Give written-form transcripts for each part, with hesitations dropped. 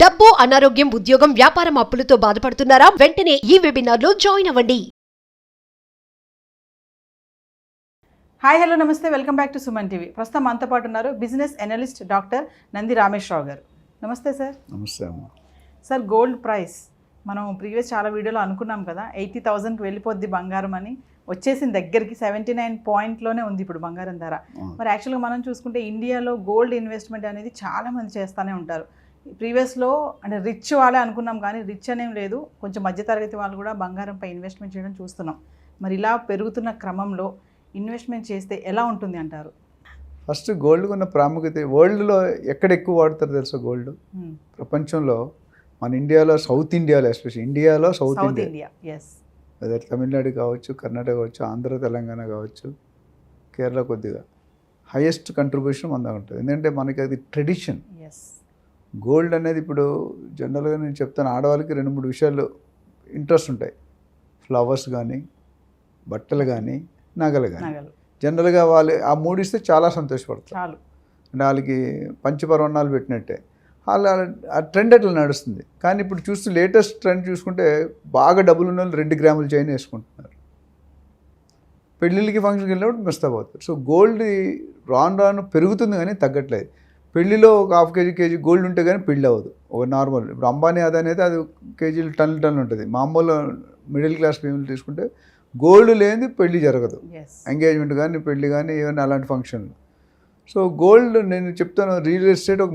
డబ్బు, అనారోగ్యం, ఉద్యోగం, వ్యాపారం అప్పులతో బాధపడుతున్నారా? వెంటనే ఈ వెబినార్లో జాయిన్ అవ్వండి. హాయ్ హలో నమస్తే, welcome back to Suman TV. ప్రస్తుతం మనతో పాటు ఉన్నారు business analyst doctor Nandi Rameshwar Rao గారు. నమస్తే సార్. నమస్తే అమ్మ. సార్, గోల్డ్ ప్రైస్ మనం ప్రీవియస్ చాలా వీడియోలో అనుకున్నాం కదా, 80,000కి వెళ్ళిపోద్ది బంగారం అని. వచ్చేసిన దగ్గరికి 79 పాయింట్లోనే ఉంది ఇప్పుడు బంగారం ధర. మరి యాక్చువల్గా మనం చూసుకుంటే ఇండియాలో గోల్డ్ ఇన్వెస్ట్మెంట్ అనేది చాలామంది చేస్తూనే ఉంటారు. ప్రీవియస్లో అంటే రిచ్ వాళ్ళే అనుకున్నాం, కానీ రిచ్ అనేం లేదు, కొంచెం మధ్యతరగతి వాళ్ళు కూడా బంగారంపై ఇన్వెస్ట్మెంట్ చేయడం చూస్తున్నాం. మరి ఇలా పెరుగుతున్న క్రమంలో ఇన్వెస్ట్మెంట్ చేస్తే ఎలా ఉంటుంది అంటారు? ఫస్ట్ గోల్డ్కి ఉన్న ప్రాముఖ్యత, వరల్డ్లో ఎక్కడ ఎక్కువ వాడతారు తెలుసా గోల్డ్? ప్రపంచంలో మన ఇండియాలో, సౌత్ ఇండియాలో, ఎస్పెషల్లీ ఇండియాలో సౌత్ ఇండియా, అదే తమిళనాడు కావచ్చు, కర్ణాటక కావచ్చు, ఆంధ్ర తెలంగాణ కావచ్చు, కేరళ కొద్దిగా హైయెస్ట్ కంట్రిబ్యూషన్ మన ఉంటుంది. ఎందుకంటే మనకి అది ట్రెడిషన్. గోల్డ్ అనేది ఇప్పుడు జనరల్గా నేను చెప్తాను, ఆడవాళ్ళకి 2-3 విషయాలు ఇంట్రెస్ట్ ఉంటాయి. ఫ్లవర్స్ కానీ, బట్టలు కానీ, నగలు కానీ. జనరల్గా వాళ్ళు ఆ 3 ఇస్తే చాలా సంతోషపడతారు. అంటే వాళ్ళకి పంచపర్వణాలు పెట్టినట్టే. వాళ్ళు ఆ ట్రెండ్ అట్లా నడుస్తుంది. కానీ ఇప్పుడు చూస్తే లేటెస్ట్ ట్రెండ్ చూసుకుంటే బాగా డబ్బులు ఉన్న వాళ్ళు 2 గ్రాముల చైన్ వేసుకుంటున్నారు. పెళ్ళిళ్ళకి ఫంక్షన్కి వెళ్ళినప్పుడు మిస్ అవుతారు. సో గోల్డ్ రాను రాను పెరుగుతుంది కానీ తగ్గట్లేదు. పెళ్లిలో ఒక ½ కేజీ గోల్డ్ ఉంటే కానీ పెళ్ళి అవ్వదు. ఒక నార్మల్ ఇప్పుడు అంబానీ అదాని అయితే అది కేజీలు టన్నులు ఉంటుంది. మామూలు మిడిల్ క్లాస్ పీపుల్ తీసుకుంటే గోల్డ్ లేనిది పెళ్లి జరగదు. ఎంగేజ్మెంట్ కానీ, పెళ్లి కానీ, ఏమైనా అలాంటి ఫంక్షన్లు. సో గోల్డ్ నేను చెప్తాను, రియల్ ఎస్టేట్ ఒక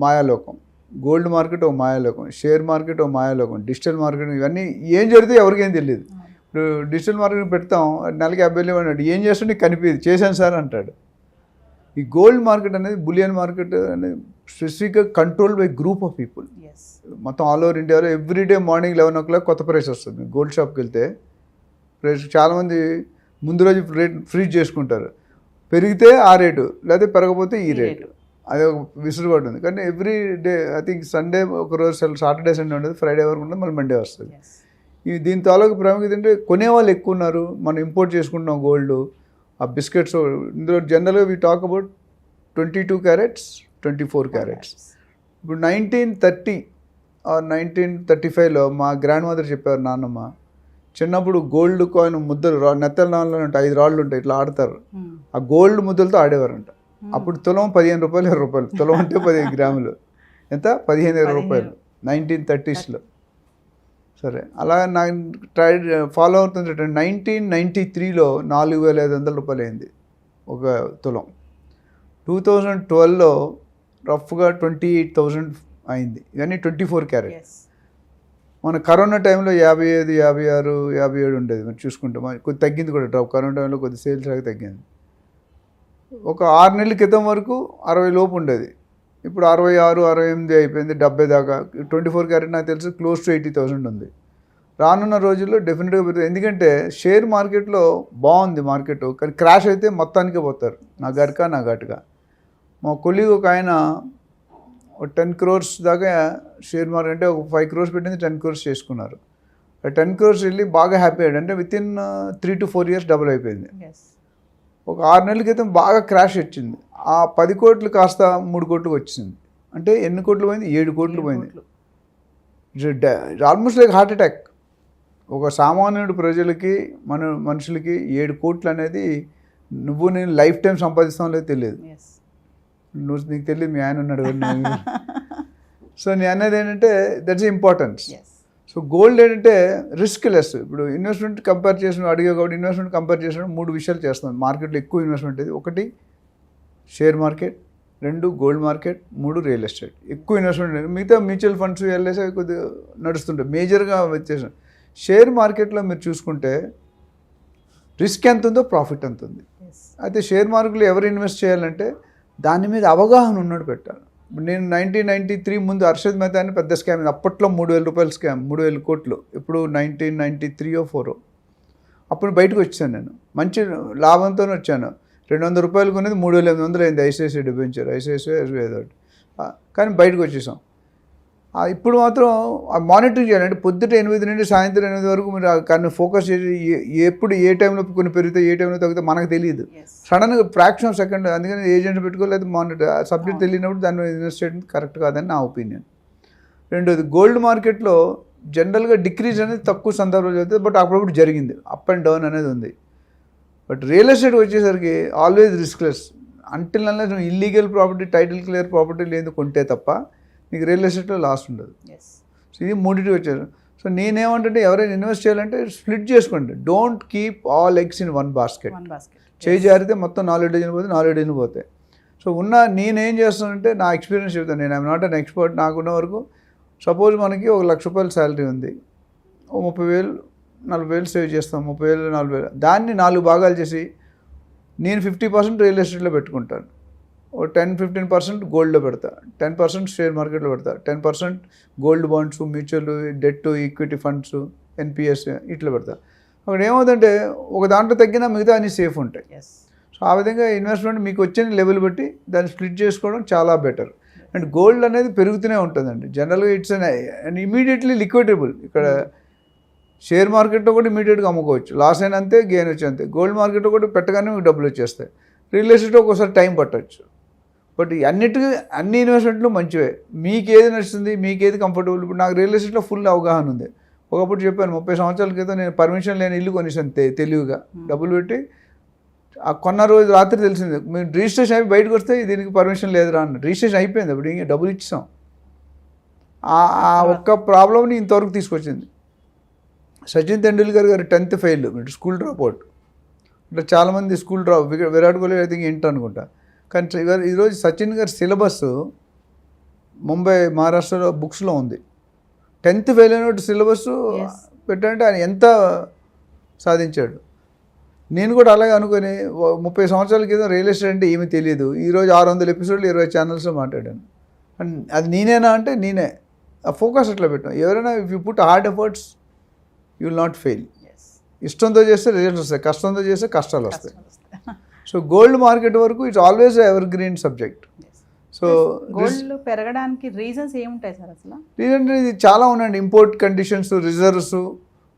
మాయాలోకం, గోల్డ్ మార్కెట్ ఒక మాయాలోకం, షేర్ మార్కెట్ ఒక మాయాలోకం, డిజిటల్ మార్కెట్, ఇవన్నీ ఏం జరిగితే ఎవరికేం తెలియదు. ఇప్పుడు డిజిటల్ మార్కెట్ పెడతాం, నెలకి 50,000 అన్నాడు, ఏం చేస్తుంటే కనిపించదు, చేశాను సార్ అంటాడు. ఈ గోల్డ్ మార్కెట్ అనేది, బులియన్ మార్కెట్ అనేది స్పెసిఫిక్గా control by group of people. మొత్తం ఆల్ ఓవర్ ఇండియాలో ఎవ్రీడే మార్నింగ్ 11 o'clock కొత్త ప్రైస్ వస్తుంది. గోల్డ్ షాప్కి వెళ్తే ప్రైస్ చాలామంది ముందు రోజు రేట్ ఫ్రీజ్ చేసుకుంటారు. పెరిగితే ఆ రేటు, లేకపోతే పెరగకపోతే ఈ రేటు. అది ఒక విసురుబాటు ఉంది. కానీ every day I think Sunday ఒకరోజు, సాటర్డే సండే ఉండదు, ఫ్రైడే వరకు ఉంటుంది, మళ్ళీ మండే వస్తుంది. దీని తాలూకు ప్రాముఖ్యత అంటే కొనేవాళ్ళు ఎక్కువ ఉన్నారు. మనం ఇంపోర్ట్ చేసుకుంటున్నాం గోల్డ్. ఆ బిస్కెట్స్ ఇందులో జనరల్గా we talk about 22 carats, 24 carats. ఇప్పుడు 1930 ఆర్ 1935లో మా గ్రాండ్ మదర్ చెప్పారు, నాన్నమ్మ, చిన్నప్పుడు గోల్డ్ కాయిన్ ముద్దలు నెత్తల నాళ్ళు ఉంటాయి, 5 రాళ్ళు ఉంటాయి, ఇట్లా ఆడతారు. ఆ గోల్డ్ ముద్దలతో ఆడేవారంట. అప్పుడు తులం 15 రూపాయలు, 20 రూపాయలు. తులం అంటే 15 గ్రాములు. ఎంత? 15,000 రూపాయలు 1930sలో. సరే, అలా నాకు ఫాలో అవుతుంది. 1993లో 4,500 రూపాయలు అయింది ఒక తులం. 2012లో రఫ్గా 28,000 అయింది. ఇవన్నీ 24 carats. మన కరోనా టైంలో 55, 56, 57 ఉండేది. మనం చూసుకుంటే కొద్ది తగ్గింది కూడా డ్రాప్. కరోనా టైంలో కొద్ది సేల్స్ లాగా తగ్గింది. ఒక 6 నెలల క్రితం వరకు 60 లోపు ఉండేది. ఇప్పుడు 66, 68 అయిపోయింది, 70 దాకా. 24 carat నాకు తెలుసు క్లోజ్ టు 80,000 ఉంది. రానున్న రోజుల్లో డెఫినెట్గా పెరుగుతుంది. ఎందుకంటే షేర్ మార్కెట్లో బాగుంది మార్కెట్, కానీ క్రాష్ అయితే మొత్తానికే పోతారు, నా ఘటుగా. మా కొలీగ్ ఒక ఆయన 10 crores దాకా షేర్ మార్కెట్, అంటే ఒక 5 crores పెట్టింది, 10 crores చేసుకున్నారు. 10 crores వెళ్ళి బాగా హ్యాపీ అయ్యాడు. అంటే వితిన్ 3 to 4 years డబుల్ అయిపోయింది. ఒక 6 నెలల క్రితం బాగా క్రాష్ వచ్చింది. ఆ 10 కోట్లు కాస్త 3 కోట్లకు వచ్చింది. అంటే ఎన్ని కోట్లు పోయింది? 7 కోట్లు పోయింది. Almost like heart attack. ఒక సామాన్యుడు ప్రజలకి, మనుషులకి 7 కోట్లు అనేది నువ్వు నేను లైఫ్ టైం సంపాదిస్తాం లేదు తెలియదు. నీకు తెలియదు, మీ ఆయన ఉన్నాడు. సో నేను అనేది ఏంటంటే దట్స్ ఇంపార్టెన్స్. సో గోల్డ్ ఏంటంటే రిస్క్ లెస్. ఇప్పుడు ఇన్వెస్ట్మెంట్ కంపేర్ చేసిన అడిగే కాబట్టి ఇన్వెస్ట్మెంట్ కంపేర్ చేసిన 3 విషయాలు చేస్తున్నాం మార్కెట్లో ఎక్కువ ఇన్వెస్ట్మెంట్. ఇది 1 share market, 2 gold market, 3 real estate. ఎక్కువ ఇన్వెస్ట్మెంట్. మిగతా మ్యూచువల్ ఫండ్స్, ఎల్ఐసి అవి కొద్దిగా నడుస్తుంటాయి. మేజర్గా వచ్చేసి షేర్ మార్కెట్లో మీరు చూసుకుంటే రిస్క్ ఎంత ఉందో ప్రాఫిట్ ఎంత ఉంది. అయితే షేర్ మార్కెట్లో ఎవరు ఇన్వెస్ట్ చేయాలంటే దాని మీద అవగాహన ఉన్నాడు పెట్టాలి. నేను 1993 ముందు అర్షద్ మెహతా అని పెద్ద స్కామ్, అప్పట్లో 3,000 రూపాయల స్కామ్, 3,000 కోట్లు. ఇప్పుడు 1993 or 4 అప్పుడు బయటకు వచ్చాను. నేను మంచి లాభంతో వచ్చాను. 200 రూపాయలు కొనేది 3,800 అయింది. ఐసిఐసిఐ డిబెంచర్, ఐసిఐసిఐ ఏదో. కానీ బయటకు వచ్చేసాం. ఇప్పుడు మాత్రం మానిటరింగ్ చేయాలంటే పొద్దుట 8 నుండి సాయంత్రం 8 వరకు మీరు కానీ ఫోకస్ చేసి ఎప్పుడు ఏ టైంలో కొన్ని పెరిగితే ఏ టైంలో తగ్గితే మనకు తెలియదు. సడన్గా ఫ్రాక్షన్ ఆఫ్ సెకండ్. అందుకని ఏజెంట్ పెట్టుకోలేదు, మానిటర్ సబ్జెక్ట్ తెలియనప్పుడు దాన్ని ఇన్వెస్ట్ చేయడం కరెక్ట్ కాదని నా ఒపీనియన్. రెండోది గోల్డ్ మార్కెట్లో జనరల్గా డిక్రీజ్ అనేది తక్కువ సందర్భంలో జరుగుతుంది, బట్ అప్పుడప్పుడు జరిగింది, అప్ అండ్ డౌన్ అనేది ఉంది. బట్ రియల్ ఎస్టేట్ వచ్చేసరికి ఆల్వేస్ రిస్క్లెస్. అంటిల్ అన్లెస్ నువ్వు illegal property, title clear property లేదు కొంటే తప్ప నీకు రియల్ ఎస్టేట్లో లాస్ ఉండదు. సో ఇది మూడింటి వచ్చారు. సో నేనేమంటే ఎవరైనా ఇన్వెస్ట్ చేయాలంటే స్ప్లిట్ చేసుకోండి. Don't keep all eggs in one basket. చేయి జారితే మొత్తం 4 డజన్లు పోతే 4 డజన్లు పోతాయి. సో నేనేం చేస్తానంటే నా ఎక్స్పీరియన్స్ చెప్తాను. నేను ఐఎమ్ నాట్ అన్ ఎక్స్పర్ట్. నాకున్న వరకు సపోజ్ మనకి ₹1,00,000 శాలరీ ఉంది, 30,000 40,000 సేవ్ చేస్తాం, 30,000 40,000, దాన్ని 4 భాగాలు చేసి నేను 50% రియల్ ఎస్టేట్లో పెట్టుకుంటాను, 10-15% గోల్డ్లో పెడతా, 10% షేర్ మార్కెట్లో పెడతా, 10% gold bonds, mutual, debt, equity funds, NPS ఇట్లా పెడతా. అక్కడ ఏమవుతుందంటే ఒక దాంట్లో తగ్గినా మిగతా అన్ని సేఫ్ ఉంటాయి. సో ఆ విధంగా ఇన్వెస్ట్మెంట్ మీకు వచ్చిన లెవెల్ బట్టి దాన్ని స్ప్లిట్ చేసుకోవడం చాలా బెటర్. అండ్ గోల్డ్ అనేది పెరుగుతూనే ఉంటుందండి. జనరల్గా ఇట్స్ అండ్ ఇమీడియట్లీ లిక్విడబుల్. ఇక్కడ షేర్ మార్కెట్లో కూడా ఇమీడియట్గా అమ్ముకోవచ్చు, లాస్ అయిన అంతే, గెయిన్ వచ్చి అంతే. గోల్డ్ మార్కెట్లో కూడా పెట్టగానే మీకు డబ్బులు వచ్చేస్తాయి. రియల్ ఎస్టేట్ ఒక్కోసారి టైం పట్టవచ్చు. బట్ అన్ని ఇన్వెస్ట్మెంట్లు మంచివే. మీకు ఏది నచ్చుతుంది, మీకు ఏది కంఫర్టబుల్. ఇప్పుడు నాకు రియల్ ఎస్టేట్లో ఫుల్ అవగాహన ఉంది. ఒకప్పుడు చెప్పాను, 30 సంవత్సరాల క్రితం నేను పర్మిషన్ లేని ఇల్లు కొనేసాను తెలివిగా డబ్బులు పెట్టి. ఆ కొన్న రోజు రాత్రి తెలిసింది, మేము రిజిస్ట్రేషన్ అయిపోయి బయటకు వస్తే దీనికి పర్మిషన్ లేదురా అన్న. రిజిస్ట్రేషన్ అయిపోయింది, అప్పుడు ఇంకా డబ్బులు ఇచ్చాం. ఆ ఒక్క ప్రాబ్లమ్ని ఇంతవరకు తీసుకొచ్చింది. సచిన్ తెండూల్కర్ గారు 10th fail, school drop out. అంటే చాలామంది school drop, Virat Kohli I think ఏంటో అనుకుంటా. కానీ ఈరోజు సచిన్ గారి సిలబస్ ముంబై మహారాష్ట్రలో బుక్స్లో ఉంది. 10th ఫెయిల్ అయిన సిలబస్ పెట్టంటే ఆయన ఎంత సాధించాడు. నేను కూడా అలాగే అనుకుని 30 సంవత్సరాల క్రితం రియల్ ఎస్టేట్ అంటే ఏమీ తెలియదు. ఈరోజు 600 ఎపిసోడ్లు 20 ఛానల్స్లో మాట్లాడాను. అండ్ అది నేనేనా అంటే నేనే. ఆ ఫోకస్ అట్లా పెట్టాం. ఎవరైనా if you put hard efforts you will not fail. ఇష్టంతో చేస్తే రిజల్ట్స్ వస్తాయి, కష్టంతో చేస్తే కష్టాలు వస్తాయి. సో గోల్డ్ మార్కెట్ వరకు it's always ever green subject. So gold పెరగడానికి రీజన్స్ ఏముంటాయి సార్ అసలు? రీజన్ ఇది చాలా ఉన్నాయండి. Import conditions, reserves.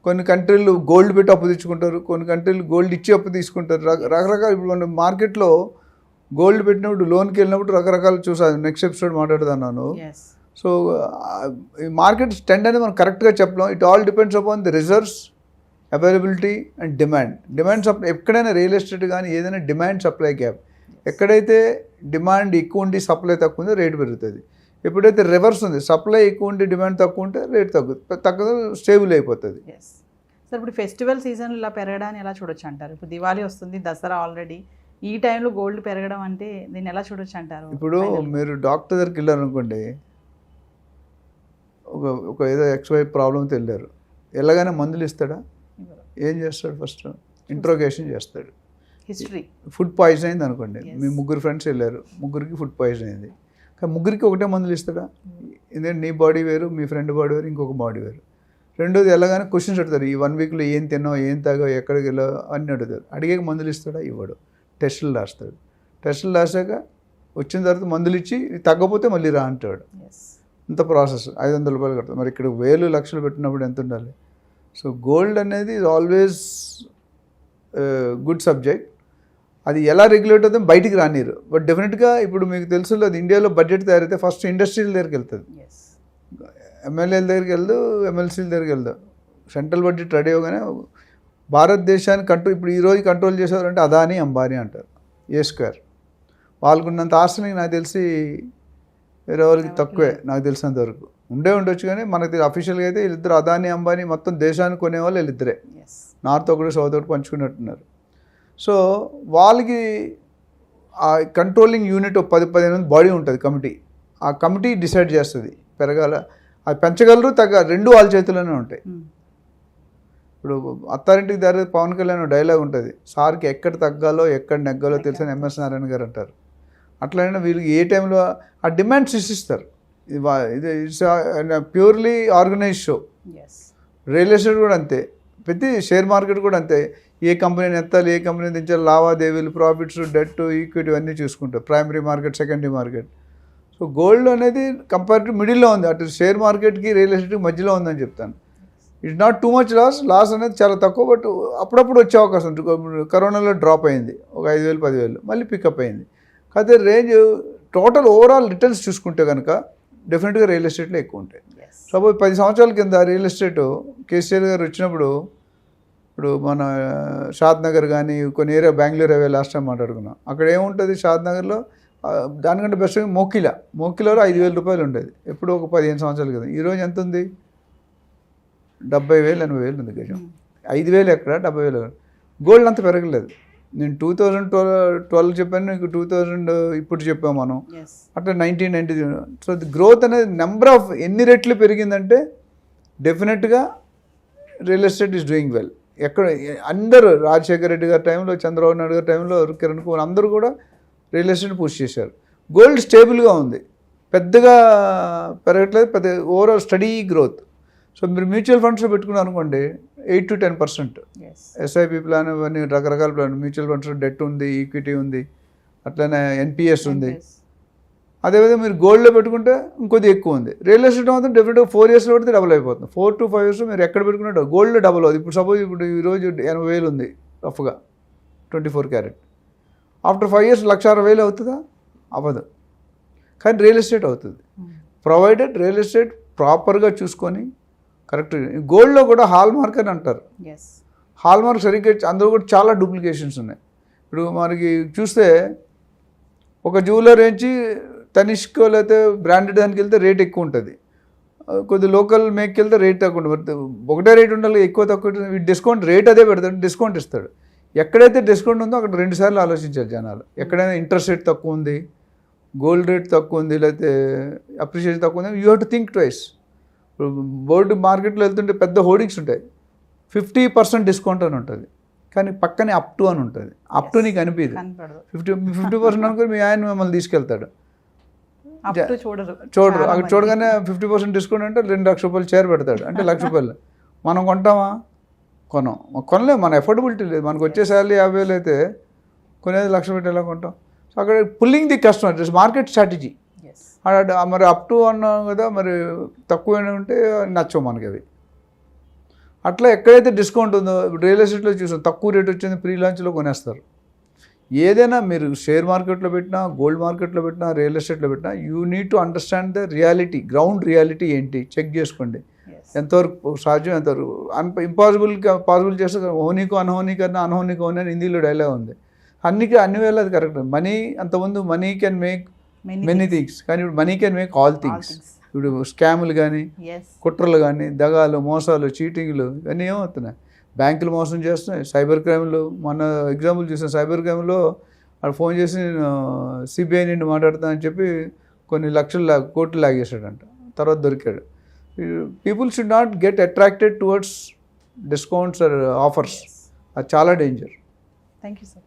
కొన్ని కంట్రీలు గోల్డ్ పెట్టి అప్పు తెచ్చుకుంటారు, కొన్ని కంట్రీలు గోల్డ్ ఇచ్చి అప్పు తీసుకుంటారు. రకరకాల ఇప్పుడు మన మార్కెట్లో గోల్డ్ పెట్టినప్పుడు, లోన్కి వెళ్ళినప్పుడు రకరకాలు చూసాను. నెక్స్ట్ ఎపిసోడ్ మాట్లాడుతున్నాను. సో ఈ మార్కెట్ ట్రెండ్ అనేది మనం కరెక్ట్గా చెప్పలేం. It all depends upon the reserves, availability and demand supply. ఎక్కడైనా రియల్ ఎస్టేట్ కానీ ఏదైనా డిమాండ్ సప్లై గ్యాప్. ఎక్కడైతే డిమాండ్ ఎక్కువ ఉండి సప్లై తక్కువ ఉందో రేటు పెరుగుతుంది. ఎప్పుడైతే రివర్స్ ఉంది, సప్లై ఎక్కువ ఉండి డిమాండ్ తక్కువ ఉంటే రేట్ తక్కువ స్టేబుల్ అయిపోతుంది. సార్ ఇప్పుడు ఫెస్టివల్ సీజన్ ఇలా పెరగడాన్ని ఎలా చూడొచ్చు అంటారు? ఇప్పుడు దివాళీ వస్తుంది, దసరా ఆల్రెడీ, ఈ టైంలో గోల్డ్ పెరగడం అంటే దీన్ని ఎలా చూడొచ్చు అంటారు? ఇప్పుడు మీరు డాక్టర్ దగ్గరికి వెళ్ళారనుకోండి, ఒక ఏదో XY ప్రాబ్లంతో వెళ్ళారు, వెళ్ళగానే మందులు ఇస్తాడా? ఏం చేస్తాడు? ఫస్ట్ ఇంట్రోగేషన్ చేస్తాడు. హిస్టరీ. ఫుడ్ పాయిజన్ అయింది అనుకోండి, మీ 3 ఫ్రెండ్స్ వెళ్ళారు, 3కి ఫుడ్ పాయిజన్ అయింది. కానీ 3కి ఒకటే మందులు ఇస్తాడా? ఎందుకంటే నీ బాడీ వేరు, మీ ఫ్రెండ్ బాడీ వేరు, ఇంకొక బాడీ వేరు. రెండోది వెళ్ళగానే క్వశ్చన్స్ అడుగుతారు, ఈ 1 వీక్లో ఏం తిన్నావు, ఏం తాగావు, ఎక్కడికి వెళ్ళావు అన్నీ అడుగుతారు. అడిగే మందులు ఇస్తాడా? ఇవ్వడు. టెస్టులు రాస్తాడు. టెస్టులు రాసాక వచ్చిన తర్వాత మందులు ఇచ్చి తగ్గపోతే మళ్ళీ రా అంటాడు. ఇంత ప్రాసెస్. $500 కడతాడు. మరి ఇక్కడ 1000 లక్షలు పెట్టినప్పుడు ఎంత ఉండాలి? సో గోల్డ్ అనేది ఈజ్ ఆల్వేస్ గుడ్ సబ్జెక్ట్. అది ఎలా రెగ్యులేట్ అవుతుంది బయటికి రానిరు. బట్ డెఫినెట్గా ఇప్పుడు మీకు తెలుసు, అది ఇండియాలో బడ్జెట్ తయారైతే ఫస్ట్ ఇండస్ట్రీల దగ్గరికి వెళ్తుంది. ఎమ్మెల్యేల దగ్గరికి వెళ్దు, ఎమ్మెల్సీల దగ్గరికి వెళ్దు. సెంట్రల్ బడ్జెట్ రెడీ అవగానే భారతదేశాన్ని ఇప్పుడు ఈరోజు కంట్రోల్ చేసేవారంటే అదానీ, అంబానీ అంటారు. A2 వాళ్ళకున్నంత ఆస్తిని నాకు తెలిసి వేరే వాళ్ళకి తక్కువే, నాకు తెలిసినంత వరకు. ఉండొచ్చు కానీ మనకి అఫీషియల్గా అయితే వీళ్ళిద్దరు అదానీ, అంబానీ మొత్తం దేశాన్ని కొనేవాళ్ళు వీళ్ళిద్దరే. నార్త్ ఒకటి, సౌత్ ఒకటి పంచుకున్నట్టున్నారు. సో వాళ్ళకి ఆ కంట్రోలింగ్ యూనిట్ 10-15 మంది బాడీ ఉంటుంది, కమిటీ. ఆ కమిటీ డిసైడ్ చేస్తుంది పెరగాల, అది పెంచగలరు, రెండు వాళ్ళ చేతుల్లోనే ఉంటాయి. ఇప్పుడు అత్తారింటికి దారి పవన్ కళ్యాణ్ డైలాగ్ ఉంటుంది, సార్కి ఎక్కడ తగ్గాలో ఎక్కడ నెగ్గాలో తెలిసిన MS నారాయణ గారు అంటారు. అట్లనే వీళ్ళకి ఏ టైంలో ఆ డిమాండ్ సృష్టిస్తారు. ఇది it's purely organise show. Real estate కూడా అంతే, ప్రతి షేర్ మార్కెట్ కూడా అంతే. ఏ కంపెనీని ఎత్తాలి, ఏ కంపెనీ దించాలి, లావాదేవీలు, ప్రాఫిట్స్, డెట్, ఈక్విటీ అన్నీ చూసుకుంటారు. Primary market, secondary market. So gold అనేది కంపారిటివ్ మిడిల్లో ఉంది, అటు షేర్ మార్కెట్కి రియల్ ఎస్టేట్కి మధ్యలో ఉందని చెప్తాను. It's not too much loss అనేది చాలా తక్కువ. బట్ అప్పుడప్పుడు వచ్చే అవకాశం ఉంటుంది. కరోనాలో డ్రాప్ అయింది, ఒక 5,000-10,000, మళ్ళీ పికప్ అయింది. కాకపోతే రేంజ్ టోటల్ ఓవరాల్ రిటర్న్స్ చూసుకుంటే కనుక డెఫినెట్గా రియల్ ఎస్టేట్లో ఎక్కువ ఉంటాయి. ఎస్ సపోజ్ 10 సంవత్సరాల కింద రియల్ ఎస్టేట్ కేసీఆర్ గారు వచ్చినప్పుడు ఇప్పుడు మన షాద్ నగర్ కానీ కొన్ని area Bengaluru away last time మాట్లాడుకున్నాం. అక్కడ ఏముంటుంది షాద్ నగర్లో దానికంటే బెస్ట్ మోకిలాలో 5,000 రూపాయలు ఉండేది ఎప్పుడు ఒక 15 సంవత్సరాల క్రితం. ఈరోజు ఎంత ఉంది? 70,000 80,000 ఉంది గజం. 5,000 ఎక్కడ 70,000. గోల్డ్ అంత పెరగలేదు. నేను 2012 చెప్పాను, నీకు 2000 ఇప్పుడు చెప్పాము మనం. ఎస్ అట్లా 1990. సో గ్రోత్ అనేది నెంబర్ ఆఫ్ ఎన్ని రెట్లు పెరిగిందంటే డెఫినెట్గా real estate is doing well. ఎక్కడ అందరూ రాజశేఖర రెడ్డి గారి టైంలో, చంద్రబాబు నాయుడు గారి టైంలో, కిరణ్ కుమార్ అందరూ కూడా రియల్ ఎస్టేట్ పుష్ చేశారు. గోల్డ్ స్టేబుల్గా ఉంది, పెద్దగా పెరగట్లేదు, పెద్ద ఓవరాల్ స్టడీ గ్రోత్. సో మీరు మ్యూచువల్ ఫండ్స్లో పెట్టుకున్నారు అనుకోండి 8 to 10%. ఎస్ ఎస్ఐపి ప్లాన్ అవన్నీ రకరకాల ప్లాన్. మ్యూచువల్ ఫండ్స్లో డెట్ ఉంది, ఈక్విటీ ఉంది, అట్లనే ఎన్పిఎస్ ఉంది. అదేవిధంగా మీరు గోల్డ్లో పెట్టుకుంటే ఇంకొద్ది ఎక్కువ ఉంది. రియల్ ఎస్టేట్ మాత్రం డెఫినెట్గా 4 yearsలో పెడితే డబుల్ అయిపోతుంది. 4 to 5 years మీరు ఎక్కడ పెట్టుకున్నా గోల్డ్లో డబుల్ అవుతుంది. ఇప్పుడు సపోజ్ ఇప్పుడు ఈరోజు 80,000 ఉంది రఫ్గా 24 క్యారెట్. ఆఫ్టర్ 5 years 1,60,000 అవుతుందా? అవ్వదు. కానీ రియల్ ఎస్టేట్ అవుతుంది, ప్రొవైడెడ్ రియల్ ఎస్టేట్ ప్రాపర్గా చూసుకొని కరెక్ట్. గోల్డ్లో కూడా హాల్ మార్క్ అని అంటారు. ఎస్ హాల్ మార్క్ సరిగ్గా అందులో కూడా చాలా డూప్లికేషన్స్ ఉన్నాయి. ఇప్పుడు మనకి చూస్తే ఒక జ్యువెలర్ నుంచి తనిష్కో లేకపోతే బ్రాండెడ్ దానికి వెళ్తే రేట్ ఎక్కువ ఉంటుంది, కొద్ది లోకల్ మేక్కి వెళ్తే రేట్ తక్కువ ఉంటుంది. ఒకటే రేట్ ఉండాలి, ఎక్కువ తక్కువ డిస్కౌంట్ రేట్ అదే పెడతాడు, డిస్కౌంట్ ఇస్తాడు. ఎక్కడైతే డిస్కౌంట్ ఉందో అక్కడ 2 సార్లు ఆలోచించారు జనాలు. ఎక్కడైనా ఇంట్రెస్ట్ రేట్ తక్కువ ఉంది, గోల్డ్ రేట్ తక్కువ ఉంది, లేకపోతే అప్రిషియేషన్ తక్కువ ఉంది, you have to think twice. ఇప్పుడు బోర్డు మార్కెట్లో వెళ్తుంటే పెద్ద హోర్డింగ్స్ ఉంటాయి, 50% డిస్కౌంట్ అని ఉంటుంది, కానీ పక్కనే అప్ టు అని ఉంటుంది. అప్ టు నీకు అనిపించదు. కనపడదు. 50% అనుకుని మీ ఆయన మిమ్మల్ని తీసుకెళ్తాడు, అప్ టు చూడరు. అక్కడ చూడగానే 50% డిస్కౌంట్ అంటే 2 లక్షల రూపాయలు చీర పెడతాడు, అంటే 1 లక్ష రూపాయలు. మనం కొంటామా? కొనలేము, మన ఎఫోర్డబిలిటీ లేదు. మనకు వచ్చే శాలరీ 50,000 అయితే కొనేది 1 లక్ష పెట్టి ఎలా కొంటాం? సో అక్కడ pulling the customer, this market strategy. Yes మరి అప్ టు అన్నాం కదా, మరి తక్కువ ఉంటే నచ్చవు మనకి అవి. అట్లా ఎక్కడైతే డిస్కౌంట్ ఉందో రియల్ ఎస్టేట్లో చూసాం, తక్కువ రేట్ వచ్చింది ప్రీ లాంచ్లో కొనేస్తారు. ఏదైనా మీరు షేర్ మార్కెట్లో పెట్టినా, గోల్డ్ మార్కెట్లో పెట్టినా, రియల్ ఎస్టేట్లో పెట్టినా, you need to understand the reality, ground reality ఏంటి చెక్ చేసుకోండి. ఎంతవరకు సాధ్యం, ఎంతవరకు పాసిబుల్ చేస్తే హోనీకు అనహోనీ కన్నా అనహోనీకు హోనీ అని హిందీలో డైలాగ్ ఉంది. అన్ని వేళ అది కరెక్ట్. మనీ అంతకుముందు money can make many things, కానీ ఇప్పుడు money can make all things. ఇప్పుడు స్కాములు కానీ, కుట్రలు కానీ, దగాలు, మోసాలు, చీటింగ్లు ఇవన్నీ ఏమవుతున్నాయి? బ్యాంకులు మోసం చేస్తున్నాయి, సైబర్ క్రైమ్లు. మొన్న ఎగ్జాంపుల్ చూసాను, సైబర్ క్రైమ్లో వాడు ఫోన్ చేసి సిబిఐ నుండి మాట్లాడుతానని చెప్పి కొన్ని లక్షలు కోట్లు లాగేశాడంట, తర్వాత దొరికాడు. People should not get attracted towards discounts or offers. అది చాలా డేంజర్. Thank you sir.